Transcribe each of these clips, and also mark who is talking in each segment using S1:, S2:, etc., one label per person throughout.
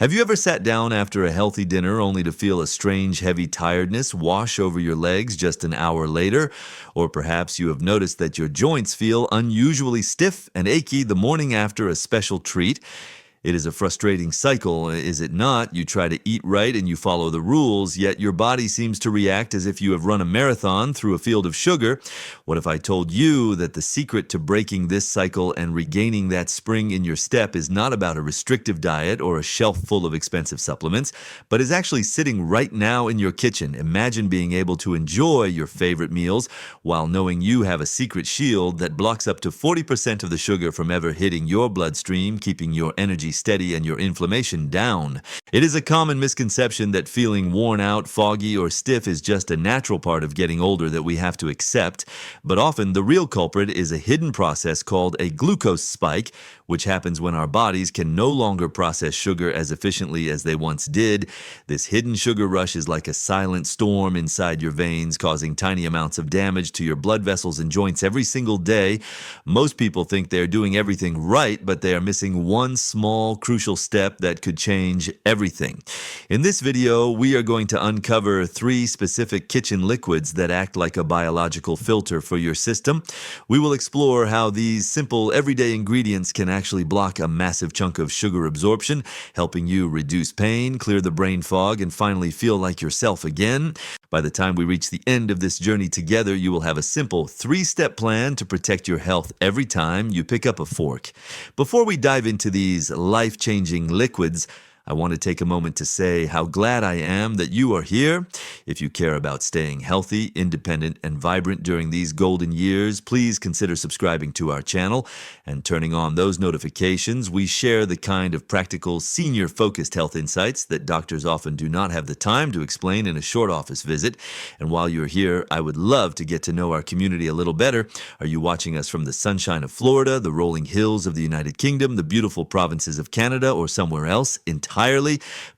S1: Have you ever sat down after a healthy dinner only to feel a strange, heavy tiredness wash over your legs just an hour later? Or perhaps you have noticed that your joints feel unusually stiff and achy the morning after a special treat. It is a frustrating cycle, is it not? You try to eat right and you follow the rules, yet your body seems to react as if you have run a marathon through a field of sugar. What if I told you that the secret to breaking this cycle and regaining that spring in your step is not about a restrictive diet or a shelf full of expensive supplements, but is actually sitting right now in your kitchen? Imagine being able to enjoy your favorite meals while knowing you have a secret shield that blocks up to 40% of the sugar from ever hitting your bloodstream, keeping your energy steady and your inflammation down. It is a common misconception that feeling worn out, foggy, or stiff is just a natural part of getting older that we have to accept, but often the real culprit is a hidden process called a glucose spike, which happens when our bodies can no longer process sugar as efficiently as they once did. This hidden sugar rush is like a silent storm inside your veins, causing tiny amounts of damage to your blood vessels and joints every single day. Most people think they're doing everything right, but they are missing one small, crucial step that could change everything. In this video, we are going to uncover 3 specific kitchen liquids that act like a biological filter for your system. We will explore how these simple, everyday ingredients can actually block a massive chunk of sugar absorption, helping you reduce pain, clear the brain fog, and finally feel like yourself again. By the time we reach the end of this journey together, you will have a simple 3-step plan to protect your health every time you pick up a fork. Before we dive into these life-changing liquids, I want to take a moment to say how glad I am that you are here. If you care about staying healthy, independent, and vibrant during these golden years, please consider subscribing to our channel and turning on those notifications. We share the kind of practical, senior-focused health insights that doctors often do not have the time to explain in a short office visit. And while you're here, I would love to get to know our community a little better. Are you watching us from the sunshine of Florida, the rolling hills of the United Kingdom, the beautiful provinces of Canada, or somewhere else entirely?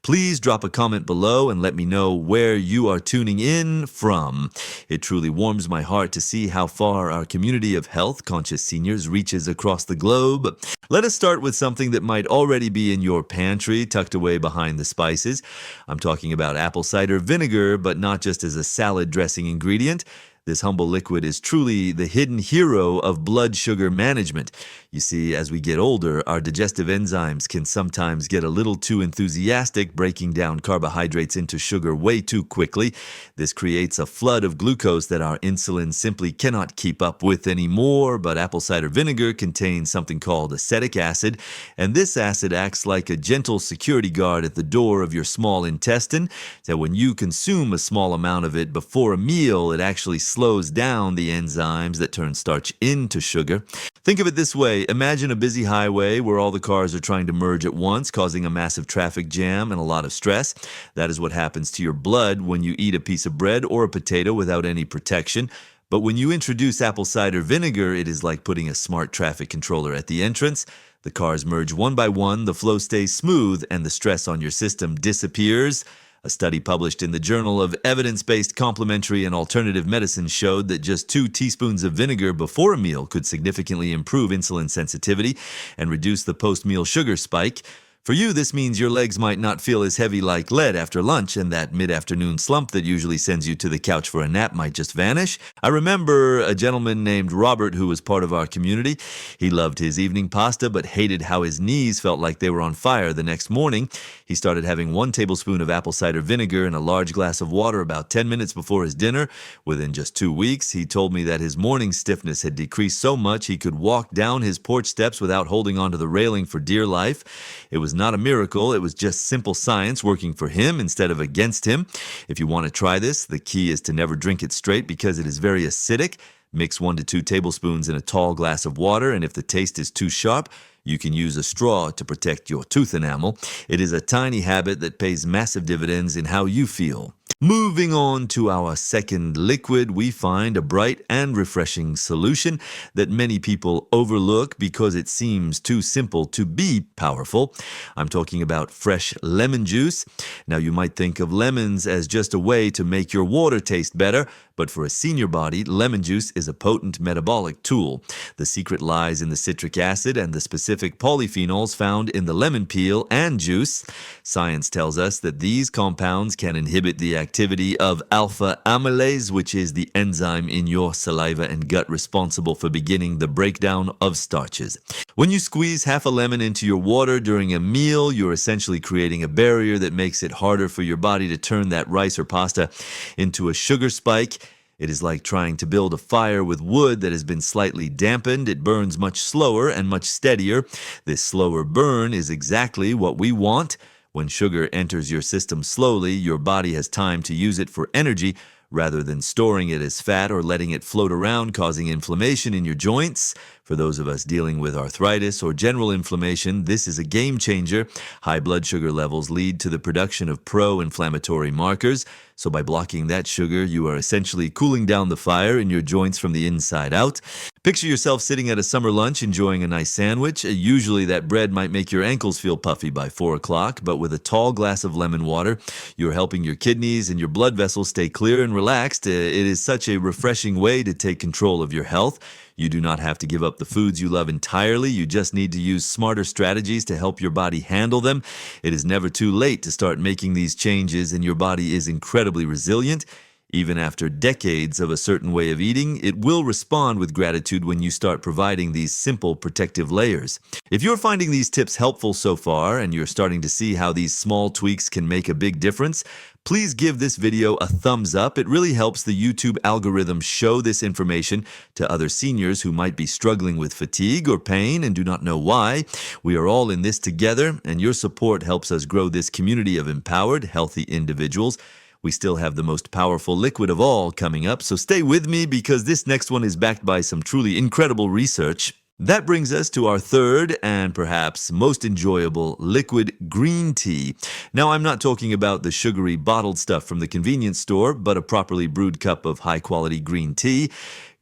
S1: Please drop a comment below and let me know where you are tuning in from. It truly warms my heart to see how far our community of health-conscious seniors reaches across the globe. Let us start with something that might already be in your pantry, tucked away behind the spices. I'm talking about apple cider vinegar, but not just as a salad dressing ingredient. This humble liquid is truly the hidden hero of blood sugar management. You see, as we get older, our digestive enzymes can sometimes get a little too enthusiastic, breaking down carbohydrates into sugar way too quickly. This creates a flood of glucose that our insulin simply cannot keep up with anymore, but apple cider vinegar contains something called acetic acid, and this acid acts like a gentle security guard at the door of your small intestine, so when you consume a small amount of it before a meal, it actually slows down the enzymes that turn starch into sugar. Think of it this way. Imagine a busy highway where all the cars are trying to merge at once, causing a massive traffic jam and a lot of stress. That is what happens to your blood when you eat a piece of bread or a potato without any protection. But when you introduce apple cider vinegar, it is like putting a smart traffic controller at the entrance. The cars merge one by one, the flow stays smooth, and the stress on your system disappears. A study published in the Journal of Evidence-Based Complementary and Alternative Medicine showed that just 2 teaspoons of vinegar before a meal could significantly improve insulin sensitivity and reduce the post-meal sugar spike. For you, this means your legs might not feel as heavy like lead after lunch, and that mid-afternoon slump that usually sends you to the couch for a nap might just vanish. I remember a gentleman named Robert who was part of our community. He loved his evening pasta, but hated how his knees felt like they were on fire the next morning. He started having 1 tablespoon of apple cider vinegar in a large glass of water about 10 minutes before his dinner. Within just 2 weeks, he told me that his morning stiffness had decreased so much he could walk down his porch steps without holding onto the railing for dear life. It was not a miracle, it was just simple science working for him instead of against him. If you want to try this, the key is to never drink it straight because it is very acidic. Mix 1 to 2 tablespoons in a tall glass of water, and if the taste is too sharp, you can use a straw to protect your tooth enamel. It is a tiny habit that pays massive dividends in how you feel. Moving on to our second liquid, we find a bright and refreshing solution that many people overlook because it seems too simple to be powerful. I'm talking about fresh lemon juice. Now, you might think of lemons as just a way to make your water taste better, but for a senior body, lemon juice is a potent metabolic tool. The secret lies in the citric acid and the specific polyphenols found in the lemon peel and juice. Science tells us that these compounds can inhibit the activity of alpha amylase, which is the enzyme in your saliva and gut responsible for beginning the breakdown of starches. When you squeeze half a lemon into your water during a meal, you're essentially creating a barrier that makes it harder for your body to turn that rice or pasta into a sugar spike. It is like trying to build a fire with wood that has been slightly dampened. It burns much slower and much steadier. This slower burn is exactly what we want. When sugar enters your system slowly, your body has time to use it for energy rather than storing it as fat or letting it float around, causing inflammation in your joints. For those of us dealing with arthritis or general inflammation, this is a game changer. High blood sugar levels lead to the production of pro-inflammatory markers. So by blocking that sugar, you are essentially cooling down the fire in your joints from the inside out. Picture yourself sitting at a summer lunch enjoying a nice sandwich. Usually that bread might make your ankles feel puffy by 4 o'clock, but with a tall glass of lemon water, you're helping your kidneys and your blood vessels stay clear and relaxed. It is such a refreshing way to take control of your health. You do not have to give up the foods you love entirely. You just need to use smarter strategies to help your body handle them. It is never too late to start making these changes, and your body is incredibly resilient. Even after decades of a certain way of eating, it will respond with gratitude when you start providing these simple protective layers. If you're finding these tips helpful so far and you're starting to see how these small tweaks can make a big difference, please give this video a thumbs up. It really helps the YouTube algorithm show this information to other seniors who might be struggling with fatigue or pain and do not know why. We are all in this together, and your support helps us grow this community of empowered, healthy individuals. We still have the most powerful liquid of all coming up, so stay with me because this next one is backed by some truly incredible research. That brings us to our third and perhaps most enjoyable liquid, green tea. Now, I'm not talking about the sugary bottled stuff from the convenience store, but a properly brewed cup of high-quality green tea.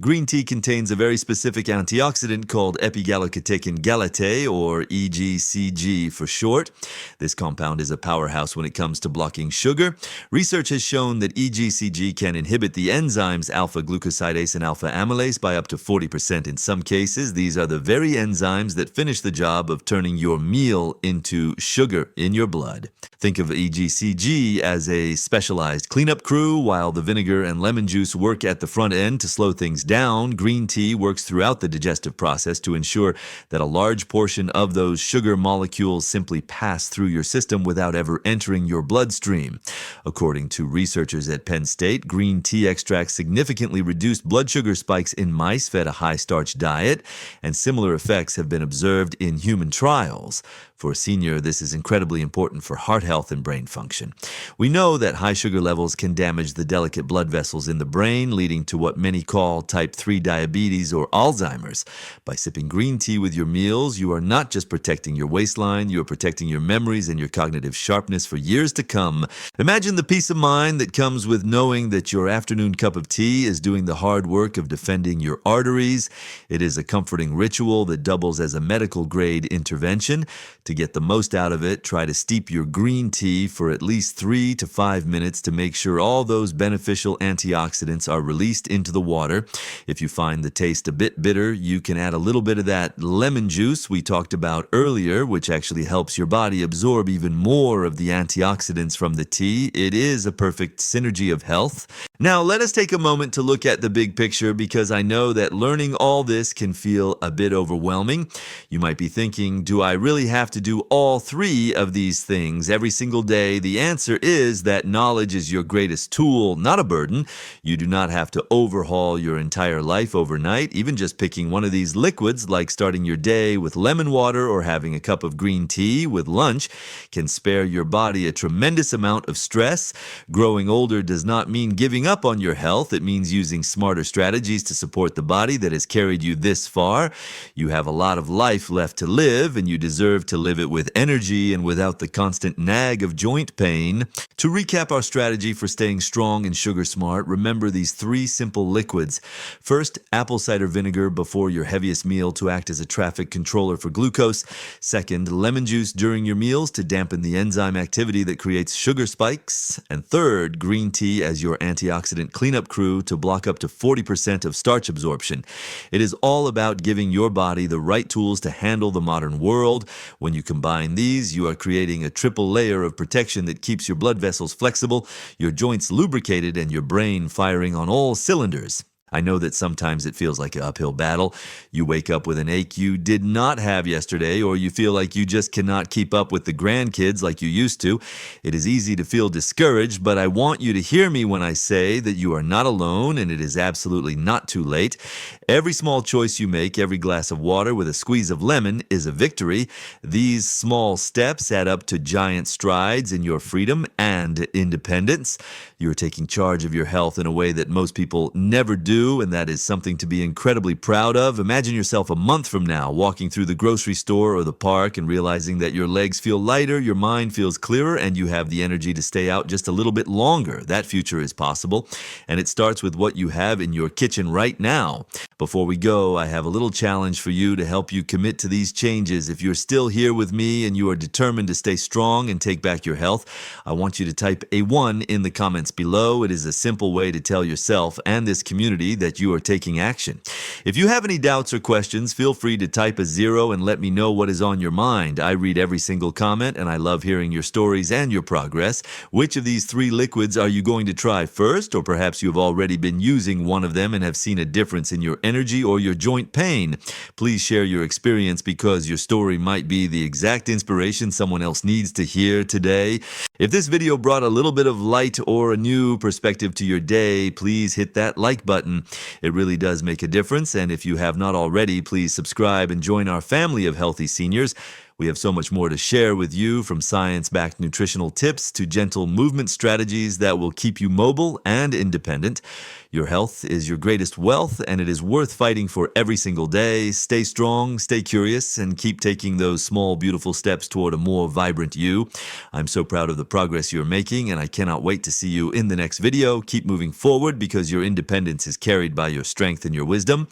S1: Green tea contains a very specific antioxidant called epigallocatechin gallate, or EGCG for short. This compound is a powerhouse when it comes to blocking sugar. Research has shown that EGCG can inhibit the enzymes alpha-glucosidase and alpha-amylase by up to 40% in some cases. These are the very enzymes that finish the job of turning your meal into sugar in your blood. Think of EGCG as a specialized cleanup crew. While the vinegar and lemon juice work at the front end to slow things down, green tea works throughout the digestive process to ensure that a large portion of those sugar molecules simply pass through your system without ever entering your bloodstream. According to researchers at Penn State, green tea extracts significantly reduced blood sugar spikes in mice fed a high-starch diet, and similar effects have been observed in human trials. For a senior, this is incredibly important for heart health and brain function. We know that high sugar levels can damage the delicate blood vessels in the brain, leading to what many call type 3 diabetes or Alzheimer's. By sipping green tea with your meals, you are not just protecting your waistline, you are protecting your memories and your cognitive sharpness for years to come. Imagine the peace of mind that comes with knowing that your afternoon cup of tea is doing the hard work of defending your arteries. It is a comforting ritual that doubles as a medical-grade intervention. To get the most out of it, try to steep your green tea for at least 3 to 5 minutes to make sure all those beneficial antioxidants are released into the water. If you find the taste a bit bitter, you can add a little bit of that lemon juice we talked about earlier, which actually helps your body absorb even more of the antioxidants from the tea. It is a perfect synergy of health. Now, let us take a moment to look at the big picture, because I know that learning all this can feel a bit overwhelming. You might be thinking, do I really have to do all 3 of these things every single day? The answer is that knowledge is your greatest tool, not a burden. You do not have to overhaul your entire life overnight. Even just picking one of these liquids, like starting your day with lemon water or having a cup of green tea with lunch, can spare your body a tremendous amount of stress. Growing older does not mean giving giving up on your health. It means using smarter strategies to support the body that has carried you this far. You have a lot of life left to live, and you deserve to live it with energy and without the constant nag of joint pain. To recap our strategy for staying strong and sugar smart, remember these 3 simple liquids. First, apple cider vinegar before your heaviest meal to act as a traffic controller for glucose. Second, lemon juice during your meals to dampen the enzyme activity that creates sugar spikes. And third, green tea as your antioxidant cleanup crew to block up to 40% of starch absorption. It is all about giving your body the right tools to handle the modern world. When you combine these, you are creating a triple layer of protection that keeps your blood vessels flexible, your joints lubricated, and your brain firing on all cylinders. I know that sometimes it feels like an uphill battle. You wake up with an ache you did not have yesterday, or you feel like you just cannot keep up with the grandkids like you used to. It is easy to feel discouraged, but I want you to hear me when I say that you are not alone, and it is absolutely not too late. Every small choice you make, every glass of water with a squeeze of lemon, is a victory. These small steps add up to giant strides in your freedom and independence. You're taking charge of your health in a way that most people never do, and that is something to be incredibly proud of. Imagine yourself a month from now walking through the grocery store or the park and realizing that your legs feel lighter, your mind feels clearer, and you have the energy to stay out just a little bit longer. That future is possible, and it starts with what you have in your kitchen right now. Before we go, I have a little challenge for you to help you commit to these changes. If you're still here with me and you are determined to stay strong and take back your health, I want you to type a 1 in the comments below. It is a simple way to tell yourself and this community that you are taking action. If you have any doubts or questions, feel free to type a 0 and let me know what is on your mind. I read every single comment, and I love hearing your stories and your progress. Which of these 3 liquids are you going to try first? Or perhaps you have already been using one of them and have seen a difference in your energy or your joint pain. Please share your experience, because your story might be the exact inspiration someone else needs to hear today. If this video brought a little bit of light or a new perspective to your day, please hit that like button. It really does make a difference, and if you have not already, please subscribe and join our family of healthy seniors. We have so much more to share with you, from science-backed nutritional tips to gentle movement strategies that will keep you mobile and independent. Your health is your greatest wealth, and it is worth fighting for every single day. Stay strong, stay curious, and keep taking those small, beautiful steps toward a more vibrant you. I'm so proud of the progress you're making, and I cannot wait to see you in the next video. Keep moving forward, because your independence is carried by your strength and your wisdom.